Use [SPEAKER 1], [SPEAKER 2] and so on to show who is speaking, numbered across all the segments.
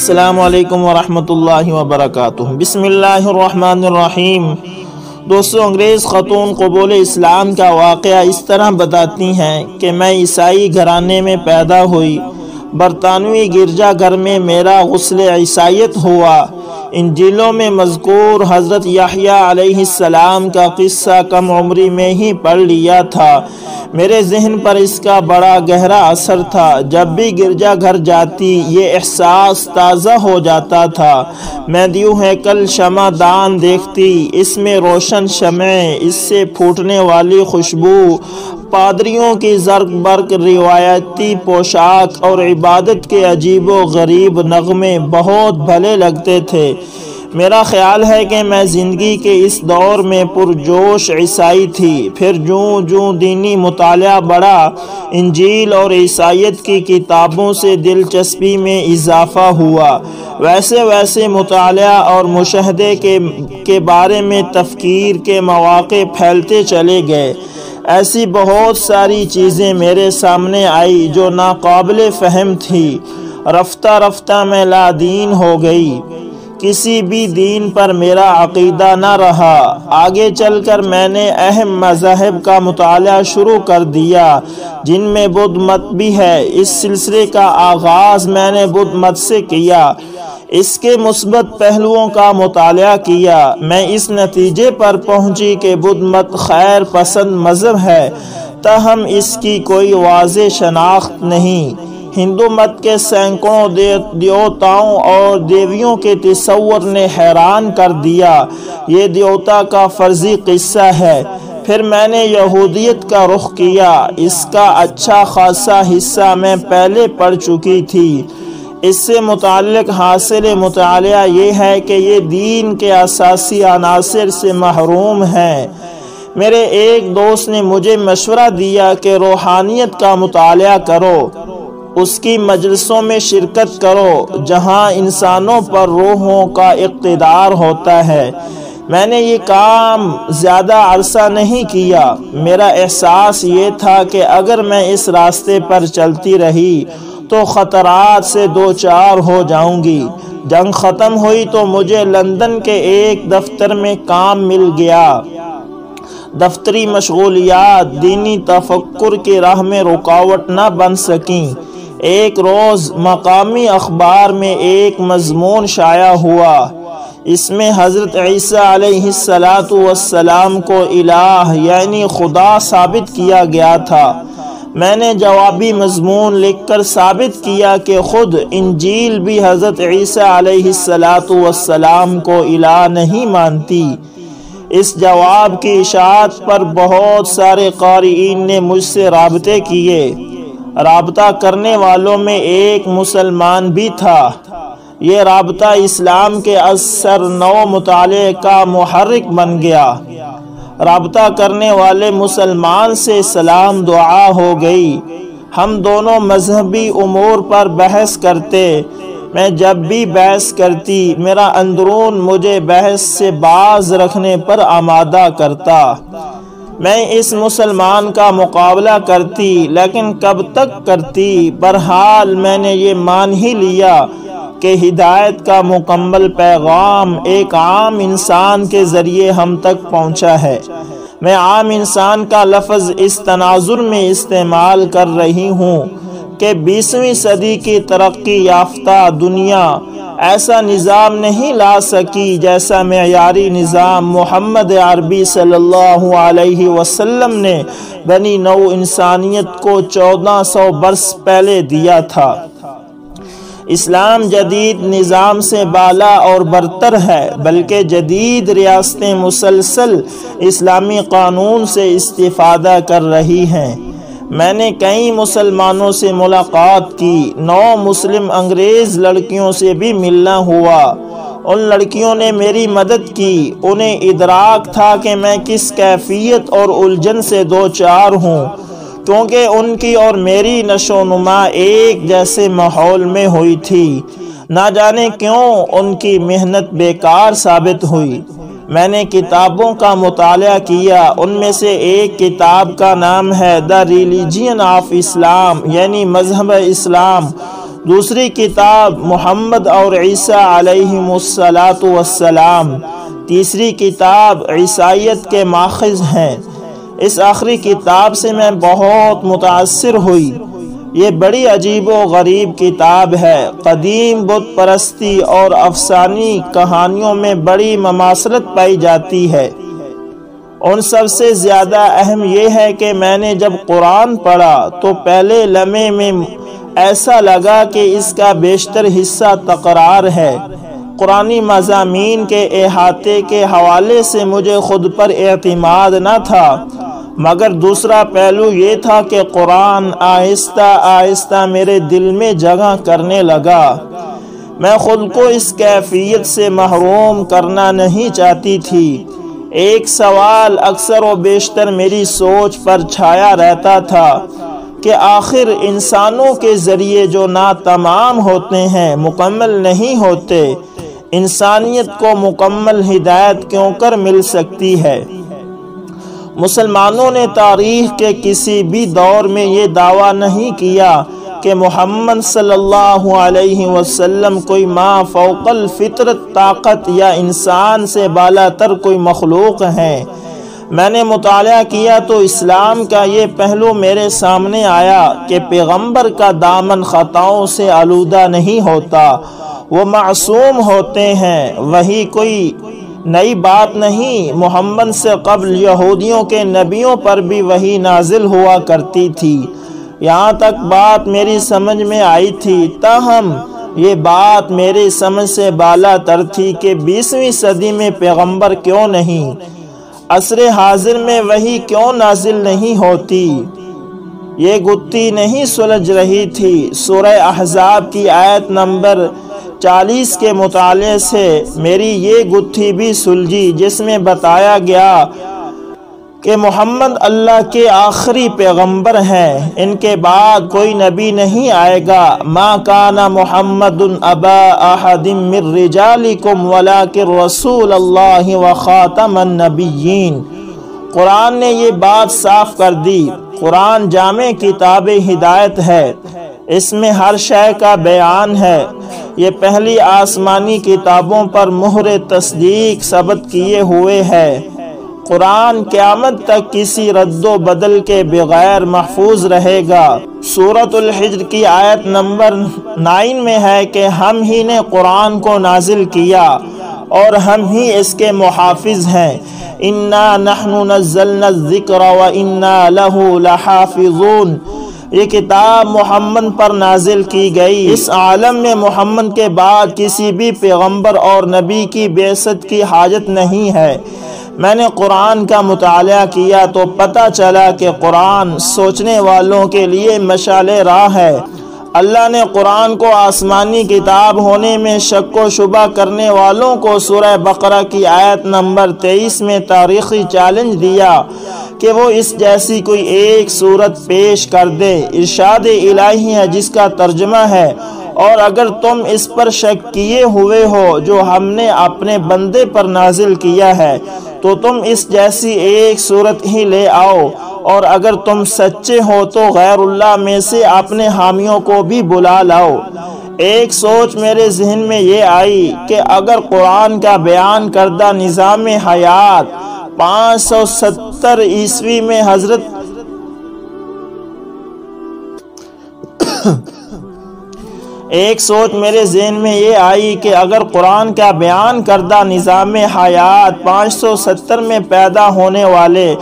[SPEAKER 1] السلام علیکم ورحمۃ اللہ وبرکاتہ۔ بسم اللہ الرحمن الرحیم۔ دوستو، انگریز خاتون قبول اسلام کا واقعہ اس طرح بتاتی ہیں کہ میں عیسائی گھرانے میں پیدا ہوئی۔ برطانوی گرجا گھر میں میرا غسل عیسائیت ہوا۔ انجیلوں میں مذکور حضرت یحییٰ علیہ السلام کا قصہ کم عمری میں ہی پڑھ لیا تھا۔ میرے ذہن پر اس کا بڑا گہرا اثر تھا۔ جب بھی گرجا گھر جاتی یہ احساس تازہ ہو جاتا تھا۔ میں دیو ہیکل شمع دان دیکھتی، اس میں روشن شمعیں، اس سے پھوٹنے والی خوشبو، پادریوں کی زرق برق روایتی پوشاک اور عبادت کے عجیب و غریب نغمے بہت بھلے لگتے تھے۔ میرا خیال ہے کہ میں زندگی کے اس دور میں پرجوش عیسائی تھی۔ پھر جوں جوں دینی مطالعہ بڑھا، انجیل اور عیسائیت کی کتابوں سے دلچسپی میں اضافہ ہوا، ویسے ویسے مطالعہ اور مشاہدے کے بارے میں تفکیر کے مواقع پھیلتے چلے گئے۔ ایسی بہت ساری چیزیں میرے سامنے آئی جو ناقابل فہم تھی۔ رفتہ رفتہ میں لا دین ہو گئی۔ کسی بھی دین پر میرا عقیدہ نہ رہا۔ آگے چل کر میں نے اہم مذاہب کا مطالعہ شروع کر دیا، جن میں بدھ مت بھی ہے۔ اس سلسلے کا آغاز میں نے بدھ مت سے کیا، اس کے مثبت پہلوؤں کا مطالعہ کیا۔ میں اس نتیجے پر پہنچی کہ بدھ مت خیر پسند مذہب ہے، تاہم اس کی کوئی واضح شناخت نہیں۔ ہندو مت کے سینکڑوں دیوتاؤں اور دیویوں کے تصور نے حیران کر دیا۔ یہ دیوتا کا فرضی قصہ ہے۔ پھر میں نے یہودیت کا رخ کیا، اس کا اچھا خاصا حصہ میں پہلے پڑھ چکی تھی۔ اس سے متعلق حاصل مطالعہ یہ ہے کہ یہ دین کے اساسی عناصر سے محروم ہیں۔ میرے ایک دوست نے مجھے مشورہ دیا کہ روحانیت کا مطالعہ کرو، اس کی مجلسوں میں شرکت کرو جہاں انسانوں پر روحوں کا اقتدار ہوتا ہے۔ میں نے یہ کام زیادہ عرصہ نہیں کیا۔ میرا احساس یہ تھا کہ اگر میں اس راستے پر چلتی رہی تو خطرات سے دوچار ہو جاؤں گی۔ جنگ ختم ہوئی تو مجھے لندن کے ایک دفتر میں کام مل گیا۔ دفتری مشغولیات دینی تفکر کی راہ میں رکاوٹ نہ بن سکیں۔ ایک روز مقامی اخبار میں ایک مضمون شائع ہوا۔ اس میں حضرت عیسیٰ علیہ السلام کو الہ یعنی خدا ثابت کیا گیا تھا۔ میں نے جوابی مضمون لکھ کر ثابت کیا کہ خود انجیل بھی حضرت عیسیٰ علیہ السلام کو الہ نہیں مانتی۔ اس جواب کی اشاعت پر بہت سارے قارئین نے مجھ سے رابطے کیے۔ رابطہ کرنے والوں میں ایک مسلمان بھی تھا۔ یہ رابطہ اسلام کے اثر نو مطالعے کا محرک بن گیا۔ رابطہ کرنے والے مسلمان سے سلام دعا ہو گئی۔ ہم دونوں مذہبی امور پر بحث کرتے۔ میں جب بھی بحث کرتی، میرا اندرون مجھے بحث سے باز رکھنے پر آمادہ کرتا۔ میں اس مسلمان کا مقابلہ کرتی، لیکن کب تک کرتی؟ بہرحال میں نے یہ مان ہی لیا کہ ہدایت کا مکمل پیغام ایک عام انسان کے ذریعے ہم تک پہنچا ہے۔ میں عام انسان کا لفظ اس تناظر میں استعمال کر رہی ہوں کہ 20ویں صدی کی ترقی یافتہ دنیا ایسا نظام نہیں لا سکی جیسا معیاری نظام محمد عربی صلی اللہ علیہ وسلم نے بنی نو انسانیت کو 1400 برس پہلے دیا تھا۔ اسلام جدید نظام سے بالا اور برتر ہے، بلکہ جدید ریاستیں مسلسل اسلامی قانون سے استفادہ کر رہی ہیں۔ میں نے کئی مسلمانوں سے ملاقات کی۔ 9 مسلم انگریز لڑکیوں سے بھی ملنا ہوا۔ ان لڑکیوں نے میری مدد کی۔ انہیں ادراک تھا کہ میں کس کیفیت اور الجھن سے دوچار ہوں، کیونکہ ان کی اور میری نشو و نما ایک جیسے ماحول میں ہوئی تھی۔ نہ جانے کیوں ان کی محنت بیکار ثابت ہوئی۔ میں نے کتابوں کا مطالعہ کیا۔ ان میں سے ایک کتاب کا نام ہے دی ریلیجن آف اسلام یعنی مذہب اسلام۔ دوسری کتاب محمد اور عیسیٰ علیہم السلام، تیسری کتاب عیسائیت کے ماخذ ہیں۔ اس آخری کتاب سے میں بہت متاثر ہوئی۔ یہ بڑی عجیب و غریب کتاب ہے۔ قدیم بت پرستی اور افسانی کہانیوں میں بڑی مماثلت پائی جاتی ہے۔ ان سب سے زیادہ اہم یہ ہے کہ میں نے جب قرآن پڑھا تو پہلے لمحے میں ایسا لگا کہ اس کا بیشتر حصہ تکرار ہے۔ قرآنی مضامین کے احاطے کے حوالے سے مجھے خود پر اعتماد نہ تھا، مگر دوسرا پہلو یہ تھا کہ قرآن آہستہ آہستہ میرے دل میں جگہ کرنے لگا۔ میں خود کو اس کیفیت سے محروم کرنا نہیں چاہتی تھی۔ ایک سوال اکثر و بیشتر میری سوچ پر چھایا رہتا تھا کہ آخر انسانوں کے ذریعے جو ناتمام ہوتے ہیں مکمل نہیں ہوتے، انسانیت کو مکمل ہدایت کیوں کر مل سکتی ہے؟ مسلمانوں نے تاریخ کے کسی بھی دور میں یہ دعویٰ نہیں کیا کہ محمد صلی اللہ علیہ وسلم کوئی ما فوق الفطرت طاقت یا انسان سے بالا تر کوئی مخلوق ہیں۔ میں نے مطالعہ کیا تو اسلام کا یہ پہلو میرے سامنے آیا کہ پیغمبر کا دامن خطاؤں سے آلودہ نہیں ہوتا، وہ معصوم ہوتے ہیں۔ وہی کوئی نئی بات نہیں، محمد سے قبل یہودیوں کے نبیوں پر بھی وحی نازل ہوا کرتی تھی۔ یہاں تک بات میری سمجھ میں آئی تھی، تاہم یہ بات میری سمجھ سے بالا تر تھی کہ 20ویں صدی میں پیغمبر کیوں نہیں، عصر حاضر میں وحی کیوں نازل نہیں ہوتی؟ یہ گتھی نہیں سلجھ رہی تھی۔ سورہ احزاب کی آیت نمبر 40 کے مطالعے سے میری یہ گتھی بھی سلجھی، جس میں بتایا گیا کہ محمد اللہ کے آخری پیغمبر ہیں، ان کے بعد کوئی نبی نہیں آئے گا۔ ما کان محمد ابا احد من رجالکم ولکن رسول اللہ وخاتم النبیین۔ قرآن نے یہ بات صاف کر دی۔ قرآن جامع کتاب ہدایت ہے، اس میں ہر شے کا بیان ہے۔ یہ پہلی آسمانی کتابوں پر مہر تصدیق ثبت کیے ہوئے ہے۔ قرآن قیامت تک کسی رد و بدل کے بغیر محفوظ رہے گا۔ سورۃ الحجر کی آیت نمبر 9 میں ہے کہ ہم ہی نے قرآن کو نازل کیا اور ہم ہی اس کے محافظ ہیں۔ انا نحن نزلنا الذکر وانا لہ لحافظون۔ یہ کتاب محمد پر نازل کی گئی۔ اس عالم میں محمد کے بعد کسی بھی پیغمبر اور نبی کی بعثت کی حاجت نہیں ہے۔ میں نے قرآن کا مطالعہ کیا تو پتہ چلا کہ قرآن سوچنے والوں کے لیے مشعل راہ ہے۔ اللہ نے قرآن کو آسمانی کتاب ہونے میں شک و شبہ کرنے والوں کو سورہ بقرہ کی آیت نمبر 23 میں تاریخی چیلنج دیا کہ وہ اس جیسی کوئی ایک صورت پیش کر دے۔ ارشاد الہی ہے جس کا ترجمہ ہے، اور اگر تم اس پر شک کیے ہوئے ہو جو ہم نے اپنے بندے پر نازل کیا ہے تو تم اس جیسی ایک صورت ہی لے آؤ، اور اگر تم سچے ہو تو غیر اللہ میں سے اپنے حامیوں کو بھی بلا لاؤ۔ ایک سوچ میرے ذہن میں یہ آئی کہ اگر قرآن کا بیان کردہ نظام حیات 570 عیسوی میں حضرت ایک سوچ میرے ذہن میں یہ آئی کہ اگر قرآن کا بیان کردہ نظام حیات 570 میں پیدا ہونے والے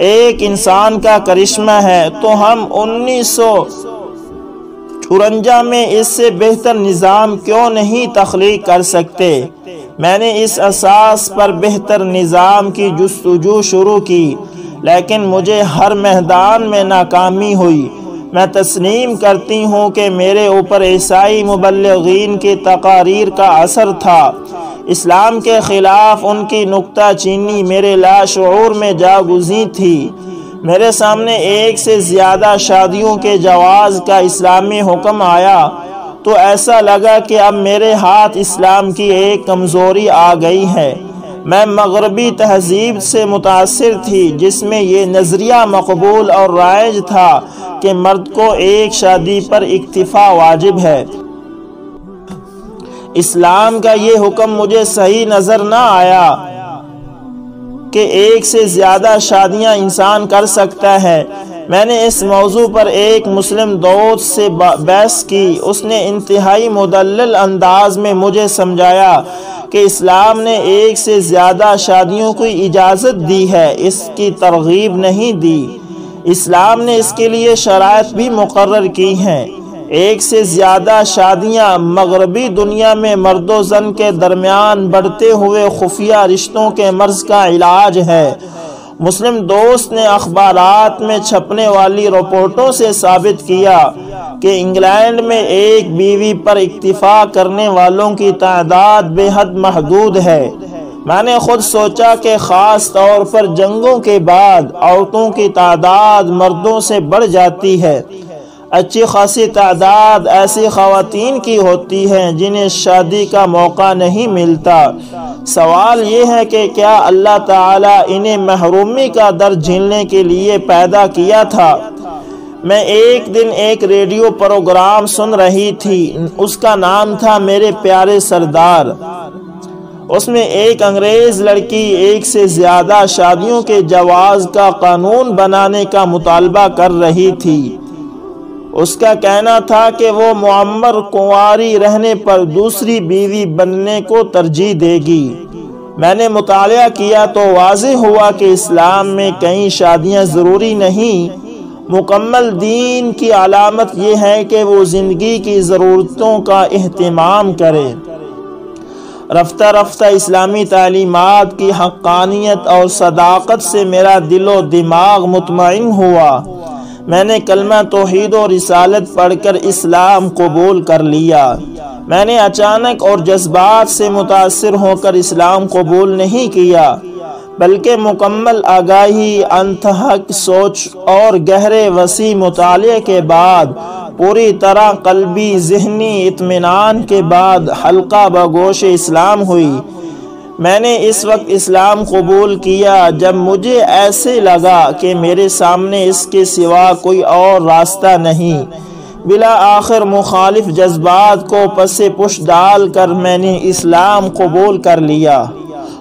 [SPEAKER 1] ایک انسان کا کرشمہ ہے تو ہم 1954 میں اس سے بہتر نظام کیوں نہیں تخلیق کر سکتے؟ میں نے اس اساس پر بہتر نظام کی جستجو شروع کی، لیکن مجھے ہر میدان میں ناکامی ہوئی۔ میں تسلیم کرتی ہوں کہ میرے اوپر عیسائی مبلغین کی تقاریر کا اثر تھا۔ اسلام کے خلاف ان کی نکتہ چینی میرے لاشعور میں جاگزیں تھی۔ میرے سامنے ایک سے زیادہ شادیوں کے جواز کا اسلامی حکم آیا تو ایسا لگا کہ اب میرے ہاتھ اسلام کی ایک کمزوری آ گئی ہے۔ میں مغربی تہذیب سے متاثر تھی جس میں یہ نظریہ مقبول اور رائج تھا کہ مرد کو ایک شادی پر اکتفا واجب ہے۔ اسلام کا یہ حکم مجھے صحیح نظر نہ آیا کہ ایک سے زیادہ شادیاں انسان کر سکتا ہے۔ میں نے اس موضوع پر ایک مسلم دوست سے بحث کی۔ اس نے انتہائی مدلل انداز میں مجھے سمجھایا کہ اسلام نے ایک سے زیادہ شادیوں کو اجازت دی ہے، اس کی ترغیب نہیں دی۔ اسلام نے اس کے لیے شرائط بھی مقرر کی ہیں۔ ایک سے زیادہ شادیاں مغربی دنیا میں مرد و زن کے درمیان بڑھتے ہوئے خفیہ رشتوں کے مرض کا علاج ہے۔ مسلم دوست نے اخبارات میں چھپنے والی رپورٹوں سے ثابت کیا کہ انگلینڈ میں ایک بیوی پر اکتفا کرنے والوں کی تعداد بے حد محدود ہے۔ میں نے خود سوچا کہ خاص طور پر جنگوں کے بعد عورتوں کی تعداد مردوں سے بڑھ جاتی ہے۔ اچھی خاصی تعداد ایسی خواتین کی ہوتی ہیں جنہیں شادی کا موقع نہیں ملتا۔ سوال یہ ہے کہ کیا اللہ تعالیٰ انہیں محرومی کا درد جھیلنے کے لیے پیدا کیا تھا؟ میں ایک دن ایک ریڈیو پروگرام سن رہی تھی، اس کا نام تھا میرے پیارے سردار۔ اس میں ایک انگریز لڑکی ایک سے زیادہ شادیوں کے جواز کا قانون بنانے کا مطالبہ کر رہی تھی۔ اس کا کہنا تھا کہ وہ معمر کنواری رہنے پر دوسری بیوی بننے کو ترجیح دے گی۔ میں نے مطالعہ کیا تو واضح ہوا کہ اسلام میں کئی شادیاں ضروری نہیں۔ مکمل دین کی علامت یہ ہے کہ وہ زندگی کی ضرورتوں کا اہتمام کرے۔ رفتہ رفتہ اسلامی تعلیمات کی حقانیت اور صداقت سے میرا دل و دماغ مطمئن ہوا۔ میں نے کلمہ توحید و رسالت پڑھ کر اسلام قبول کر لیا۔ میں نے اچانک اور جذبات سے متاثر ہو کر اسلام قبول نہیں کیا، بلکہ مکمل آگاہی، انتہک سوچ اور گہرے وسیع مطالعے کے بعد، پوری طرح قلبی ذہنی اطمینان کے بعد حلقہ بگوش اسلام ہوئی۔ میں نے اس وقت اسلام قبول کیا جب مجھے ایسے لگا کہ میرے سامنے اس کے سوا کوئی اور راستہ نہیں۔ بلا آخر مخالف جذبات کو پس پش ڈال کر میں نے اسلام قبول کر لیا۔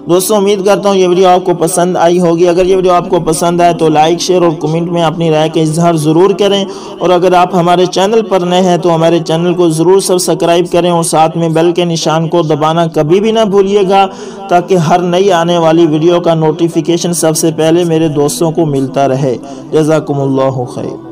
[SPEAKER 1] دوستوں، امید کرتا ہوں یہ ویڈیو آپ کو پسند آئی ہوگی۔ اگر یہ ویڈیو آپ کو پسند آئے تو لائک، شیئر اور کمنٹ میں اپنی رائے کا اظہار ضرور کریں، اور اگر آپ ہمارے چینل پر نئے ہیں تو ہمارے چینل کو ضرور سبسکرائب کریں اور ساتھ میں بیل کے نشان کو دبانا کبھی بھی نہ بھولیے گا، تاکہ ہر نئی آنے والی ویڈیو کا نوٹیفیکیشن سب سے پہلے میرے دوستوں کو ملتا رہے۔ جزاکم اللہ خیر۔